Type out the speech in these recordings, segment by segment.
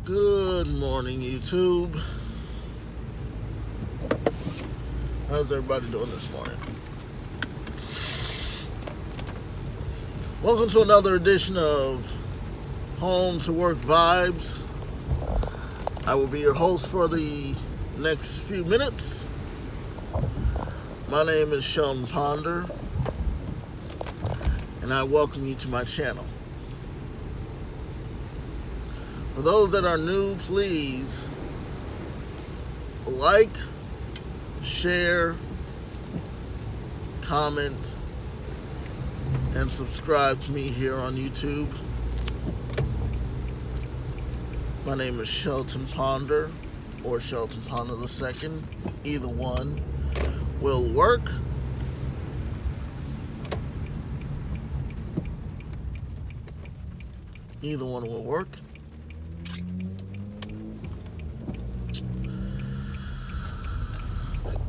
Good morning, YouTube. How's everybody doing this morning? Welcome to another edition of Home to Work Vibes. I will be your host for the next few minutes. My name is Sheldon Ponder, and I welcome you to my channel. For those that are new, please like, share, comment, and subscribe to me here on YouTube. My name is Shelton Ponder or Shelton Ponder II. Either one will work. Either one will work.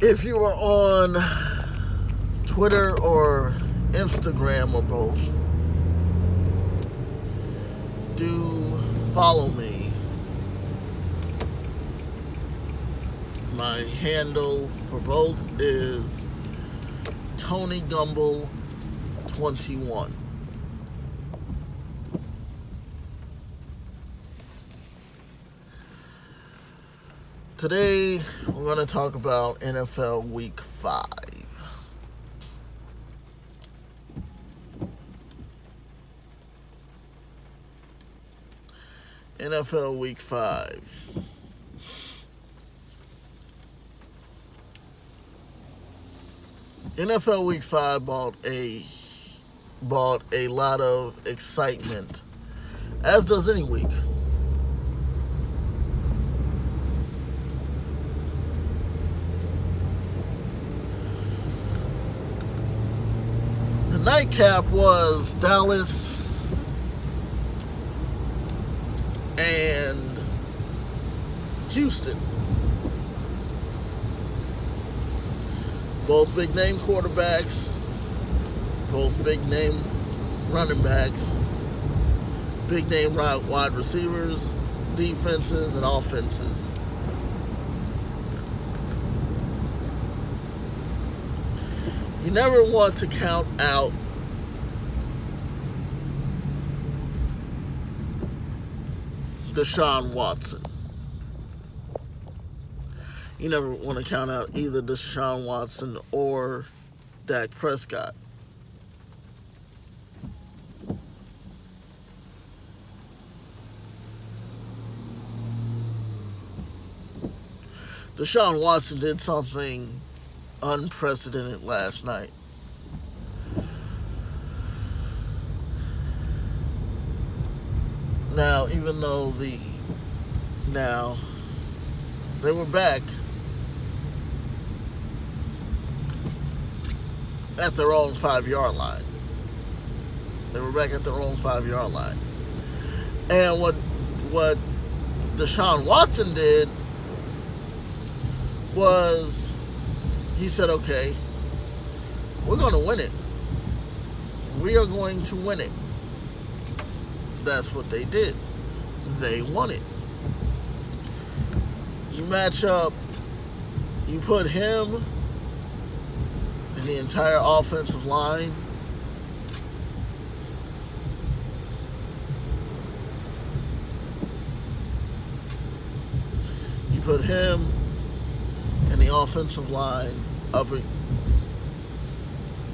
If you are on Twitter or Instagram or both, do follow me. My handle for both is Tony Gumble 21. Today, we're going to talk about NFL Week 5. NFL Week 5. NFL Week 5 brought a lot of excitement, as does any week. The nightcap was Dallas and Houston. Both big name quarterbacks, both big name running backs, big name wide receivers, defenses, and offenses. You never want to count out Deshaun Watson. You never want to count out either Deshaun Watson or Dak Prescott. Deshaun Watson did something unprecedented last night. Now, even though they were back at their own 5-yard line. They were back at their own 5-yard line. And what Deshaun Watson did was he said, okay, we're going to win it. We are going to win it. That's what they did. They won it. You match up, you put him and the entire offensive line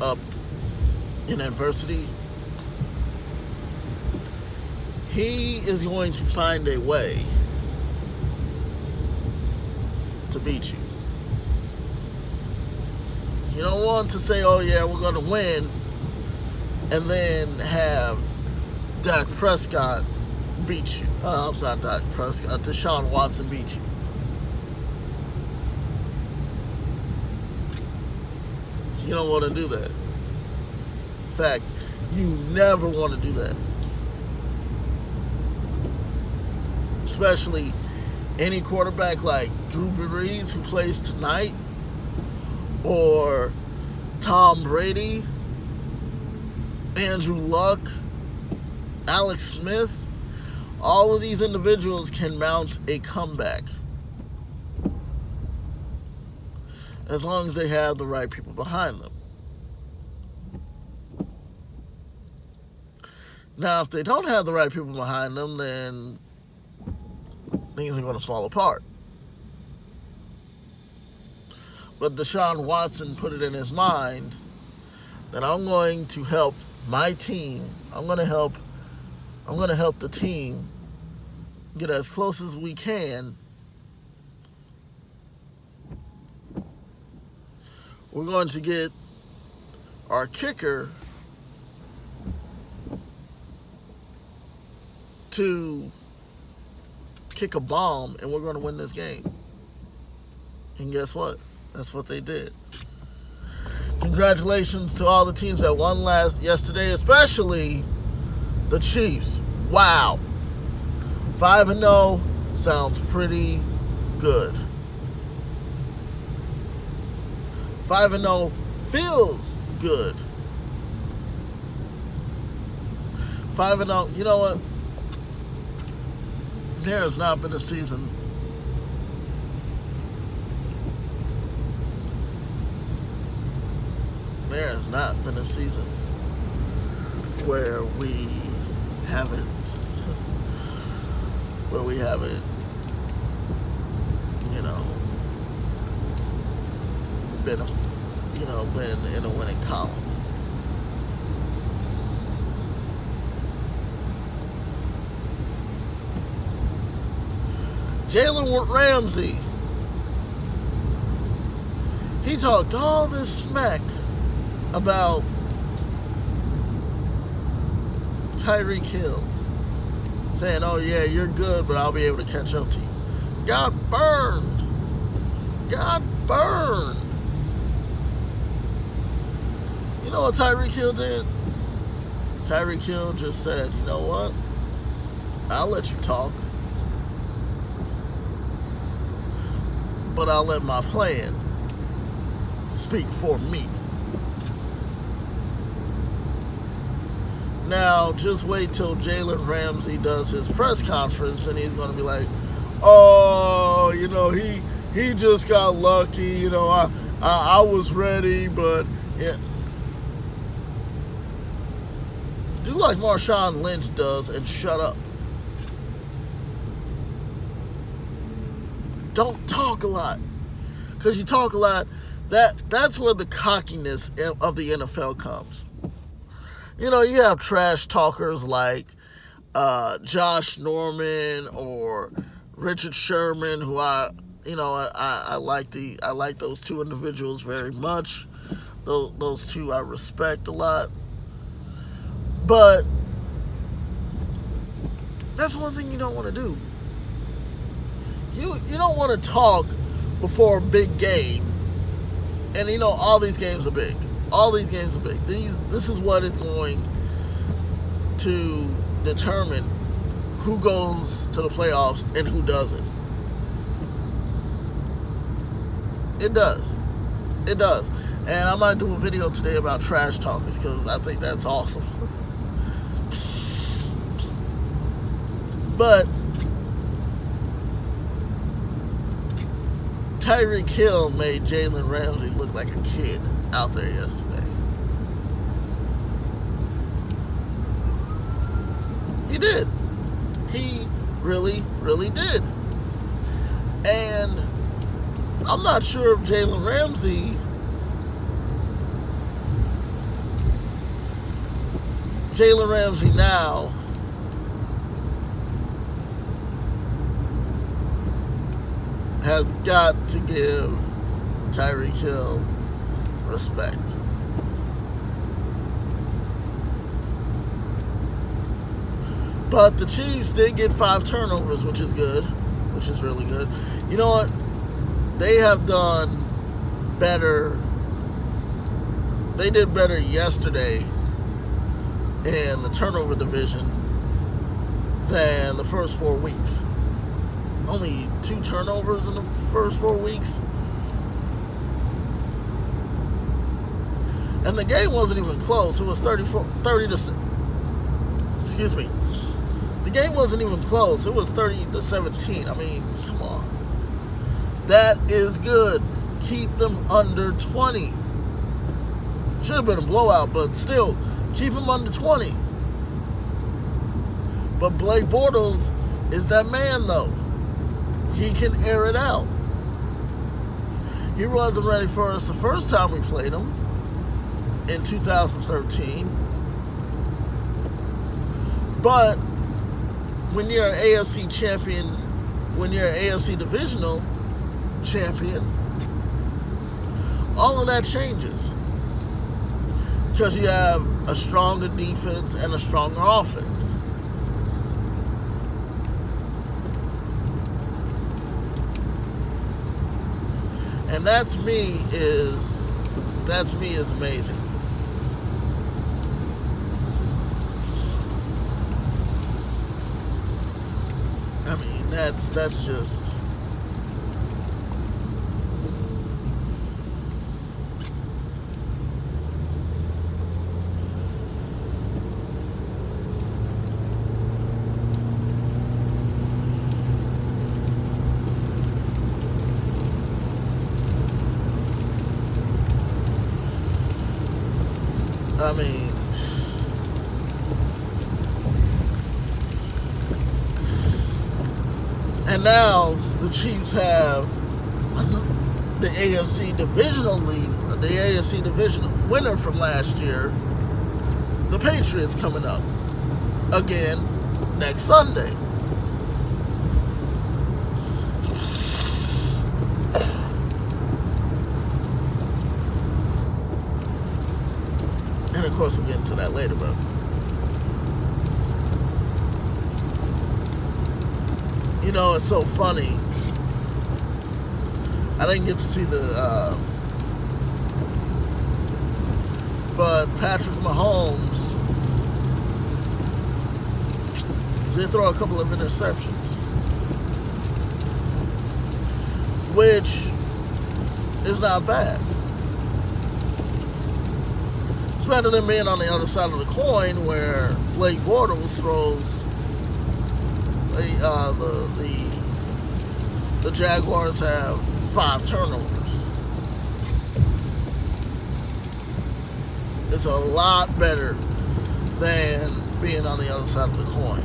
up in adversity, he is going to find a way to beat you. You don't want to say, oh yeah, we're going to win, and then have Dak Prescott beat you. Not Dak Prescott, Deshaun Watson beat you. You don't want to do that. In fact, you never want to do that. Especially any quarterback like Drew Brees, who plays tonight, or Tom Brady, Andrew Luck, Alex Smith. All of these individuals can mount a comeback as long as they have the right people behind them. Now, if they don't have the right people behind them, then things are going to fall apart. But Deshaun Watson put it in his mind that I'm going to help my team. I'm going to help the team get as close as we can. We're going to get our kicker to kick a bomb, and we're going to win this game. And guess what? That's what they did. Congratulations to all the teams that won yesterday, especially the Chiefs. Wow. 5-0 sounds pretty good. 5-0 feels good. 5-0, you know what? There has not been a season where we haven't been in a winning column. Jalen Ramsey, he talked all this smack about Tyreek Hill, saying, oh yeah, you're good, but I'll be able to catch up to you. Got burned. You know what Tyreek Hill did? Tyreek Hill just said, you know what? I'll let you talk, but I'll let my plan speak for me. Now, just wait till Jalen Ramsey does his press conference, and he's going to be like, oh, he just got lucky. I was ready, but yeah. Do like Marshawn Lynch does and shut up. Don't talk a lot. Because you talk a lot, that's where the cockiness of the NFL comes. You have trash talkers like Josh Norman or Richard Sherman, who I like those two individuals very much. Those two I respect a lot. But that's one thing you don't want to do. You don't want to talk before a big game. And all these games are big. This is what is going to determine who goes to the playoffs and who doesn't. It does. And I might do a video today about trash talkers because I think that's awesome. But Tyreek Hill made Jalen Ramsey look like a kid out there yesterday. He did. He really, really did. And I'm not sure if Jalen Ramsey now has got to give Tyreek Hill respect. But the Chiefs did get 5 turnovers, which is good, which is really good. You know what? They have done better. They did better yesterday in the turnover division than the first 4 weeks. Only 2 turnovers in the first 4 weeks. And the game wasn't even close. It was 30 to 6. Excuse me. The game wasn't even close. It was 30-17. I mean, come on. That is good. Keep them under 20. Should have been a blowout, but still, keep them under 20. But Blake Bortles is that man, though. He can air it out. He wasn't ready for us the first time we played him in 2013. But when you're an AFC champion, when you're an AFC divisional champion, all of that changes. Because you have a stronger defense and a stronger offense. And that's me is amazing. I mean, that's just I mean, and now the Chiefs have the AFC divisional lead, the AFC divisional winner from last year, the Patriots, coming up again next Sunday. And of course, we'll get into that later, but you know, it's so funny. I didn't get to see but Patrick Mahomes did throw a couple of interceptions, which is not bad. It's better than being on the other side of the coin where Blake Bortles throws the Jaguars have 5 turnovers. It's a lot better than being on the other side of the coin.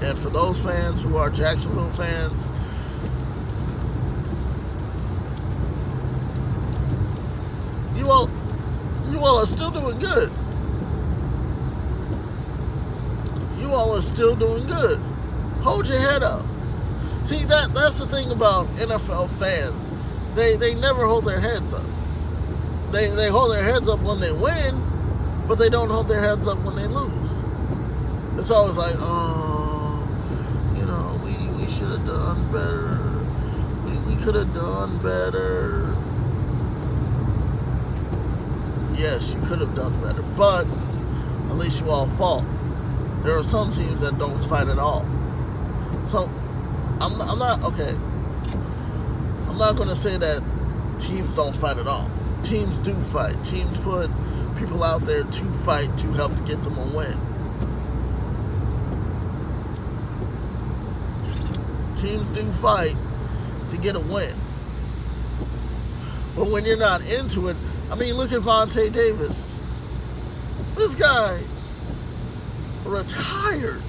And for those fans who are Jacksonville fans, you all are still doing good. You all are still doing good. Hold your head up. See, that's the thing about NFL fans. They never hold their heads up. They hold their heads up when they win, but they don't hold their heads up when they lose. It's always like, oh, you know, we should have done better. We could have done better. Yes, you could have done better, but at least you all fought. There are some teams that don't fight at all. So, I'm not going to say that teams don't fight at all. Teams do fight. Teams put people out there to fight to help get them a win. Teams do fight to get a win. But when you're not into it, I mean, look at Vontae Davis. This guy retired.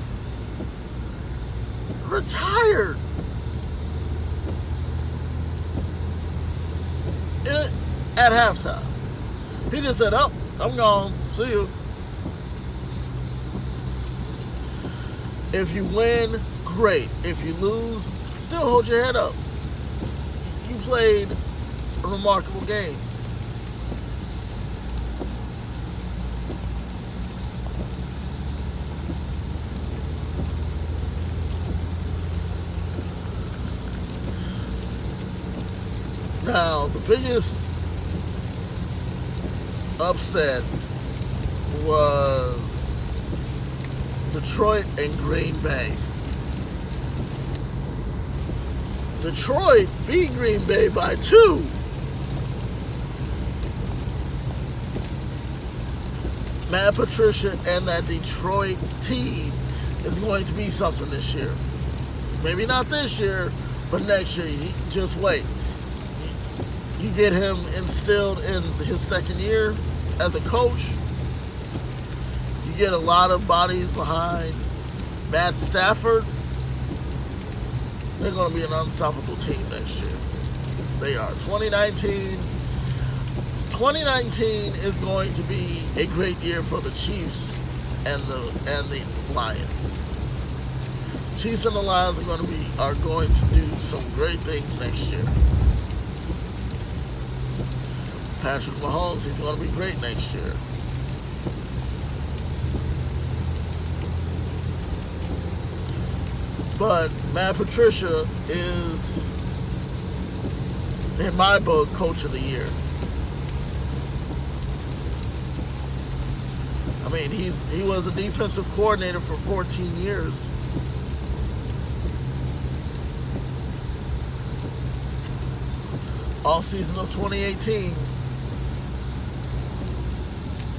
At halftime. He just said, oh, I'm gone. See you. If you win, great. If you lose, still hold your head up. You played a remarkable game. Now, the biggest upset was Detroit and Green Bay. Detroit beat Green Bay by 2. Matt Patricia and that Detroit team is going to be something this year. Maybe not this year, but next year. Just wait. You get him instilled in his second year as a coach. You get a lot of bodies behind Matt Stafford. They're going to be an unstoppable team next year. They are. 2019 is going to be a great year for the Chiefs and the Lions. Chiefs and the Lions are going to do some great things next year. Patrick Mahomes, he's going to be great next year. But Matt Patricia is, in my book, Coach of the Year. I mean, he was a defensive coordinator for 14 years. All season of 2018,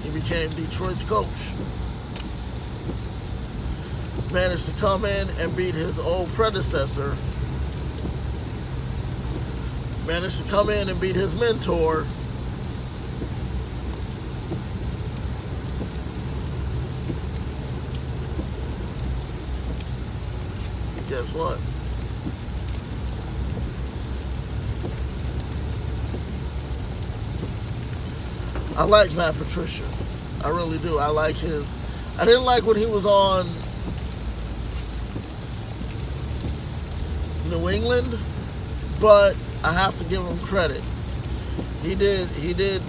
he became Detroit's coach. Managed to come in and beat his old predecessor. Managed to come in and beat his mentor. And guess what? I like Matt Patricia. I really do. I like his... I didn't like when he was on New England, but I have to give him credit. He did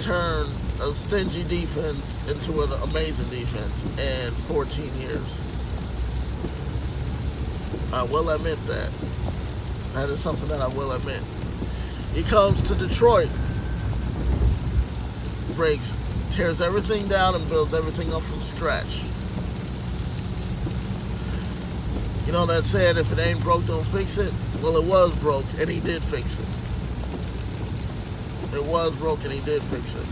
turn a stingy defense into an amazing defense in 14 years. I will admit that. That is something that I will admit. He comes to Detroit, tears everything down and builds everything up from scratch. You know that saying, if it ain't broke, don't fix it? Well, it was broke, and he did fix it. It was broke, and he did fix it.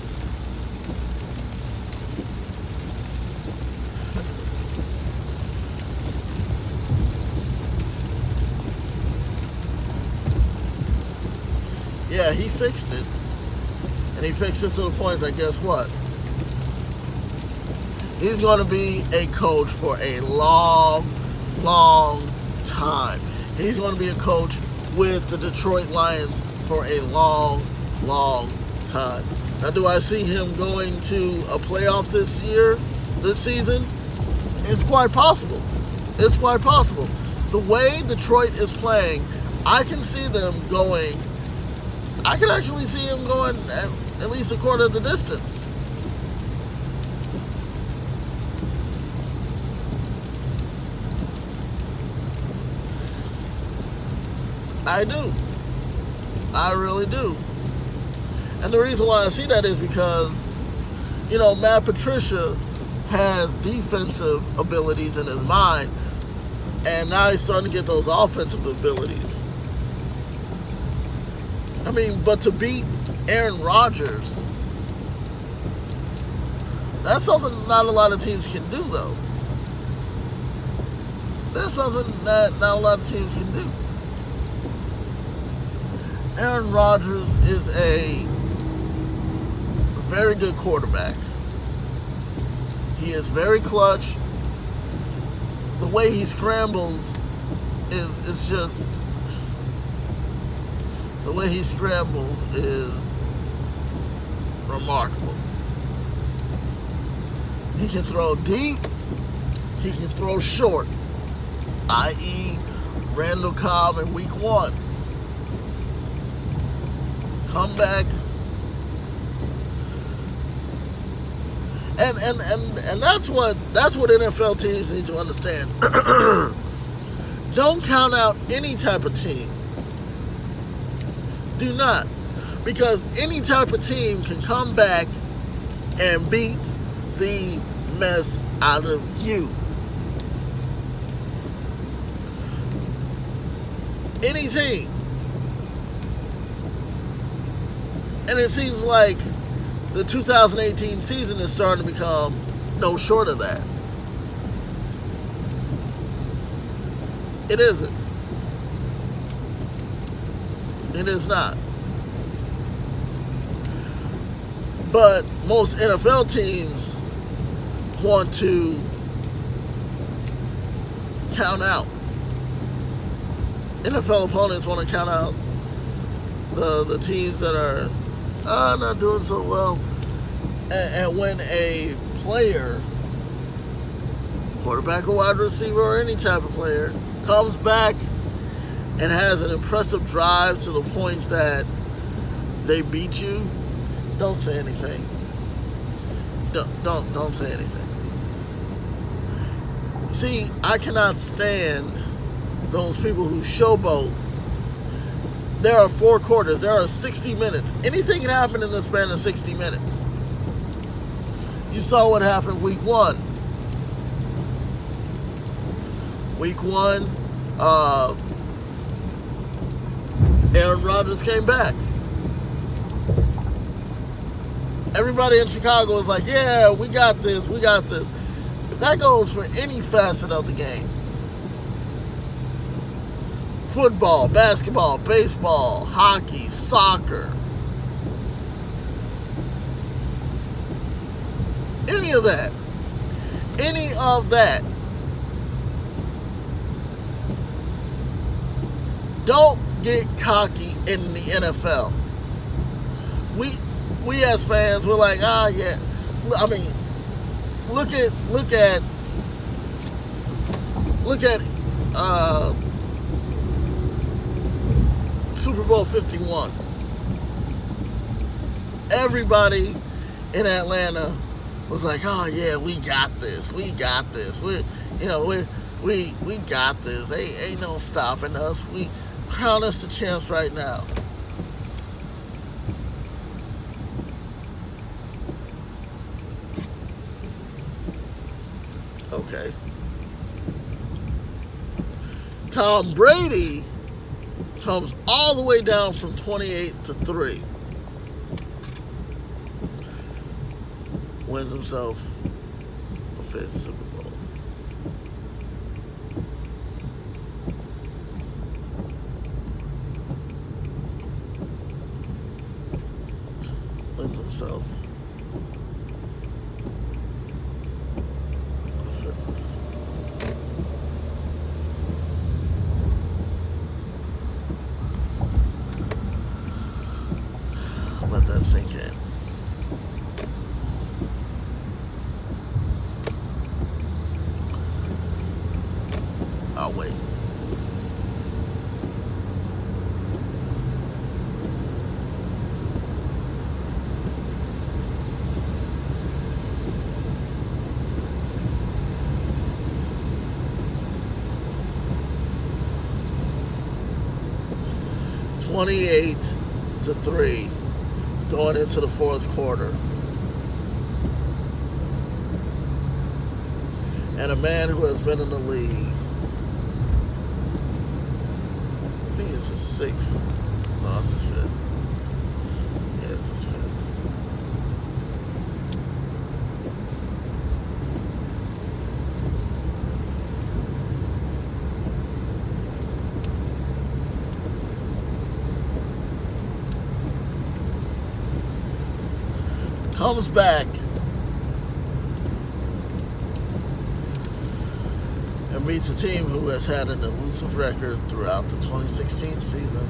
Yeah, he fixed it. And he fixed it to the point that, guess what? He's going to be a coach for a long time. He's going to be a coach with the Detroit Lions for a long time. Now, do I see him going to a playoff this season? It's quite possible. It's quite possible. The way Detroit is playing, I can see them going. I can actually see him going at least a quarter of the distance. I do. I really do. And the reason why I see that is because, you know, Matt Patricia has defensive abilities in his mind, and now he's starting to get those offensive abilities. I mean, but to beat Aaron Rodgers, that's something not a lot of teams can do, though. That's something that not a lot of teams can do. Aaron Rodgers is a very good quarterback. He is very clutch. The way he scrambles is just... The way he scrambles is remarkable. He can throw deep. He can throw short. I.e. Randall Cobb in week 1. Come back. And that's what NFL teams need to understand. Don't count out any type of team. Do not. Because any type of team can come back and beat the mess out of you. Any team. And it seems like the 2018 season is starting to become no short of that. It isn't. It is not. But most NFL teams want to count out. NFL opponents want to count out the teams that are not doing so well. And when a player, quarterback or wide receiver or any type of player, comes back and has an impressive drive to the point that they beat you, don't say anything. Don't say anything. See, I cannot stand those people who showboat. There are 4 quarters. There are 60 minutes. Anything can happen in the span of 60 minutes. You saw what happened week 1. Week 1, Aaron Rodgers came back. Everybody in Chicago was like, yeah, we got this, we got this. That goes for any facet of the game. Football, basketball, baseball, hockey, soccer. Any of that. Any of that. Don't get cocky in the NFL. We as fans, we're like, yeah. I mean, look at Super Bowl 51. Everybody in Atlanta was like, oh yeah, we got this. We got this. We got this. Ain't no stopping us. We crown us the champs right now. Okay. Tom Brady comes all the way down from 28-3. Wins himself a 5th Super Bowl. Wins himself a 5th Super Bowl. Let that sink in. I'll wait. (28-3) going into the 4th quarter. And a man who has been in the league, I think it's his 6th. No, it's his 5th. Yeah, it's his 5th. Comes back and beats a team who has had an elusive record throughout the 2016 season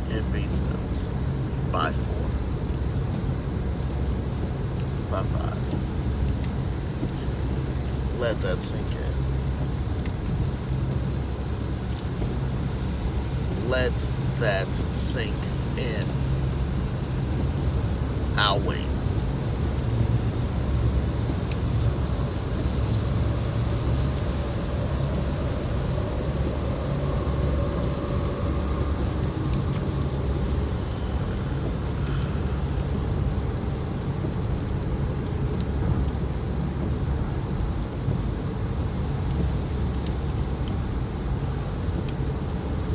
and beats them by 4, by 5. Let that sink in. Let that sink in. I'll wait.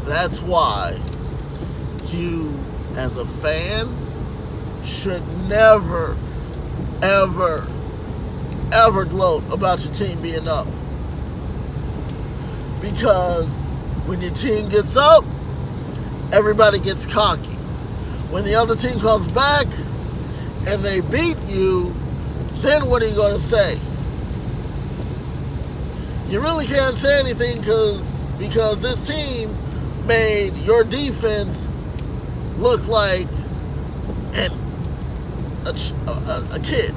That's why you, as a fan, should never, ever, ever gloat about your team being up. Because when your team gets up, everybody gets cocky. When the other team comes back and they beat you, then what are you going to say? You really can't say anything because this team made your defense look like a kid.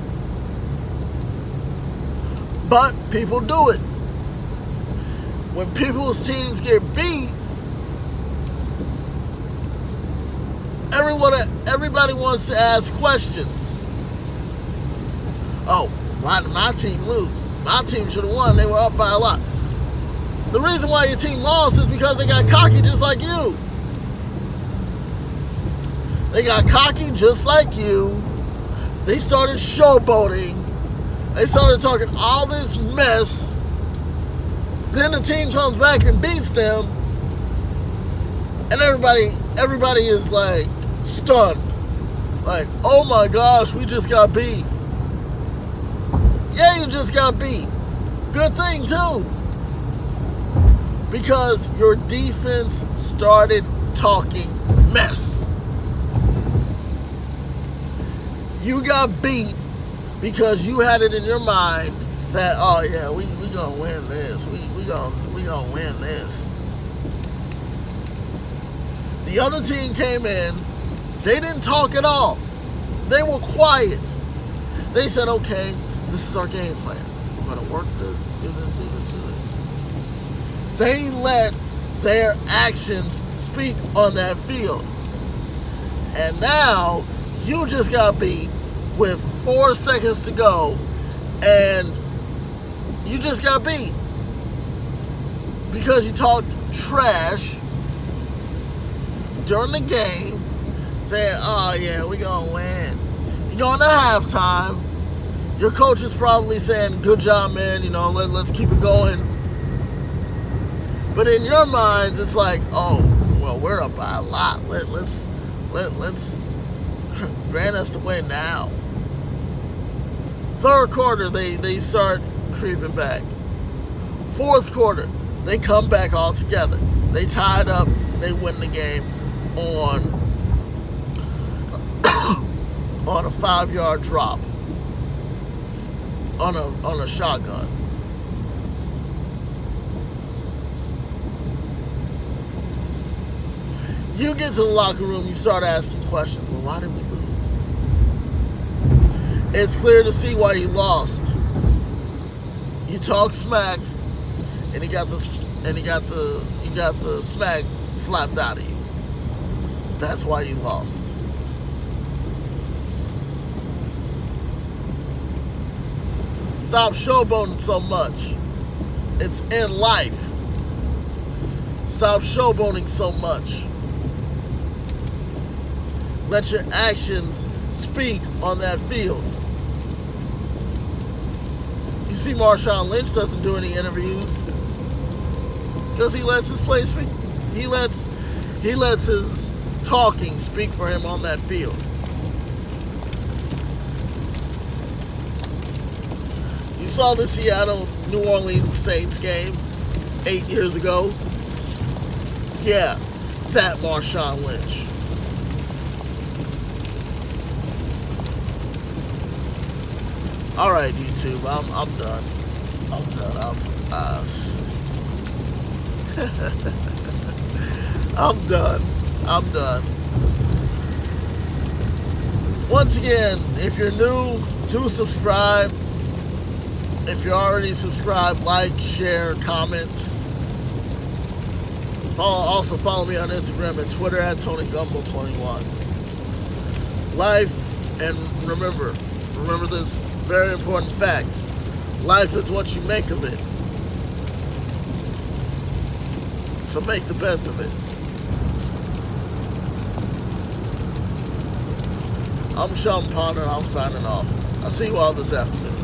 But people do it. When people's teams get beat, everybody wants to ask questions. Oh, why did my team lose? My team should have won. They were up by a lot. The reason why your team lost is because they got cocky just like you. They got cocky just like you. They started showboating. They started talking all this mess. Then the team comes back and beats them. And everybody is like stunned. Like, oh my gosh, we just got beat. Yeah, you just got beat. Good thing too. Because your defense started talking mess. You got beat because you had it in your mind that, oh yeah, we gonna win this. We gonna win this. The other team came in. They didn't talk at all. They were quiet. They said, okay, this is our game plan. We're gonna work this, do this, do this, do this. They let their actions speak on that field. And now you just got beat with 4 seconds to go, and you just got beat because you talked trash during the game, saying, oh yeah, we gonna win. You're going to halftime. Your coach is probably saying, good job, man, let's keep it going. But in your minds, it's like, oh, well, we're up by a lot. Let's grant us the win now. Third quarter, they start creeping back. Fourth quarter, they come back all together. They tie it up. They win the game on a 5-yard drop on a shotgun. You get to the locker room, you start asking questions. Well, why did we lose? It's clear to see why you lost. You talk smack, and you got the smack slapped out of you. That's why you lost. Stop showboating so much. It's in life. Stop showboating so much. Let your actions speak on that field. You see, Marshawn Lynch doesn't do any interviews because he lets his play speak. He lets his talking speak for him on that field. You saw the Seattle-New Orleans Saints game 8 years ago. Yeah, that Marshawn Lynch. All right, YouTube, I'm done. I'm done. Once again, if you're new, do subscribe. If you're already subscribed, like, share, comment. Also follow me on Instagram and Twitter at TonyGumble21. Life, and remember this very important fact. Life is what you make of it. So make the best of it. I'm Sean Ponder, I'm signing off. I'll see you all this afternoon.